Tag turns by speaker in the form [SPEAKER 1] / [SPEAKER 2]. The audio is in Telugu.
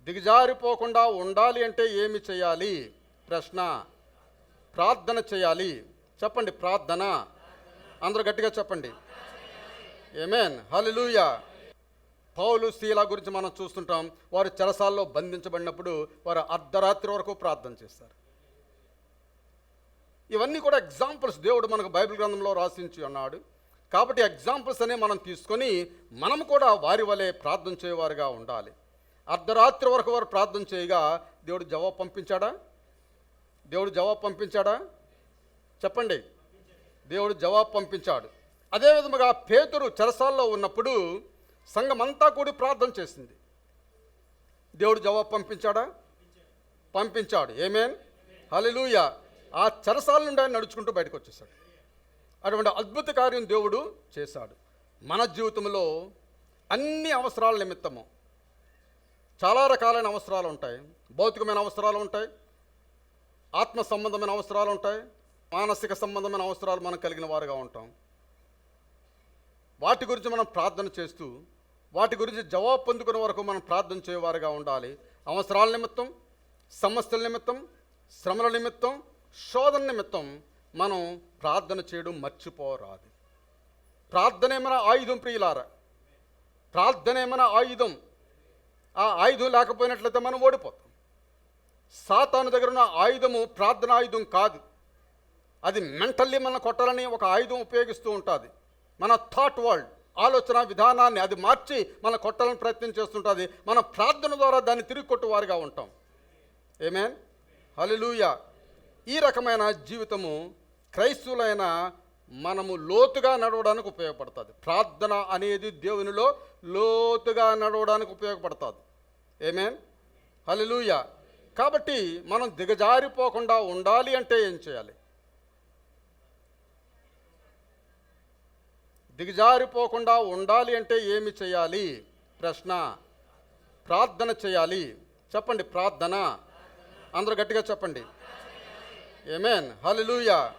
[SPEAKER 1] దిగజారిపోకుండా ఉండాలి అంటే ఏమి చేయాలి? ప్రశ్న. ప్రార్థన చేయాలి. చెప్పండి, ప్రార్థన. అందరూ గట్టిగా చెప్పండి. ఆమేన్, హల్లెలూయా. పౌలు, శీల గురించి మనం చూస్తుంటాం. వారు చెరసాల్లో బంధించబడినప్పుడు వారు అర్ధరాత్రి వరకు ప్రార్థన చేస్తారు. ఇవన్నీ కూడా ఎగ్జాంపుల్స్ దేవుడు మనకు బైబిల్ గ్రంథంలో రాసించి ఉన్నాడు. కాబట్టి ఎగ్జాంపుల్స్ అనే మనం తీసుకొని మనం కూడా వారి వలె ప్రార్థన చేయవారుగా ఉండాలి. అర్ధరాత్రి వరకు వారు ప్రార్థన చేయగా దేవుడు జవాబు పంపించాడా? దేవుడు జవాబు పంపించాడా? చెప్పండి. దేవుడు జవాబు పంపించాడు. అదేవిధముగా పేతురు చెరసాల్లో ఉన్నప్పుడు సంఘమంతా కూడి ప్రార్థన చేసింది. దేవుడు జవాబు పంపించాడా? పంపించాడు. ఆమేన్, హల్లెలూయా. ఆ చెరసాల నుండి ఆయన నడుచుకుంటూ బయటకు వచ్చేసాడు. అటువంటి అద్భుత కార్యం దేవుడు చేశాడు. మన జీవితంలో అన్ని అవసరాల నిమిత్తము చాలా రకాలైన అవసరాలు ఉంటాయి. భౌతికమైన అవసరాలు ఉంటాయి, ఆత్మ సంబంధమైన అవసరాలు ఉంటాయి, మానసిక సంబంధమైన అవసరాలు మనం కలిగిన వారుగా ఉంటాం. వాటి గురించి మనం ప్రార్థన చేస్తూ వాటి గురించి జవాబు పొందుకునే వరకు మనం ప్రార్థన చేయవారుగా ఉండాలి. అవసరాల నిమిత్తం, సమస్యల నిమిత్తం, శ్రమల నిమిత్తం, శోధన నిమిత్తం మనం ప్రార్థన చేయడం మర్చిపోరాదు. ప్రార్థన ఏమైనా ఆయుధం ప్రియులారా, ప్రార్థన ఏమైనా ఆయుధం. ఆ ఆయుధం లేకపోయినట్లయితే మనం ఓడిపోతాం. సాతాను దగ్గర ఉన్న ఆయుధము ప్రార్థన ఆయుధం కాదు. అది మెంటల్లీ మన కొట్టాలని ఒక ఆయుధం ఉపయోగిస్తూ ఉంటుంది. మన థాట్ వరల్డ్, ఆలోచన విధానాన్ని అది మార్చి మన కొట్టాలని ప్రయత్నం చేస్తుంటుంది. మన ప్రార్థన ద్వారా దాన్ని తిరిగి కొట్టువారుగా ఉంటాం. ఆమేన్, హల్లెలూయా. ఈ రకమైన జీవితము క్రైస్తవులైన మనము లోతుగా నడవడానికి ఉపయోగపడుతుంది. ప్రార్థన అనేది దేవునిలో లోతుగా నడవడానికి ఉపయోగపడుతుంది. ఆమేన్, హల్లెలూయా. కాబట్టి మనం దిగజారిపోకుండా ఉండాలి అంటే ఏం చేయాలి? దిగజారిపోకుండా ఉండాలి అంటే ఏమి చేయాలి? ప్రశ్న. ప్రార్థన చేయాలి. చెప్పండి, ప్రార్థన. అందరూ గట్టిగా చెప్పండి. ఆమేన్, హల్లెలూయా.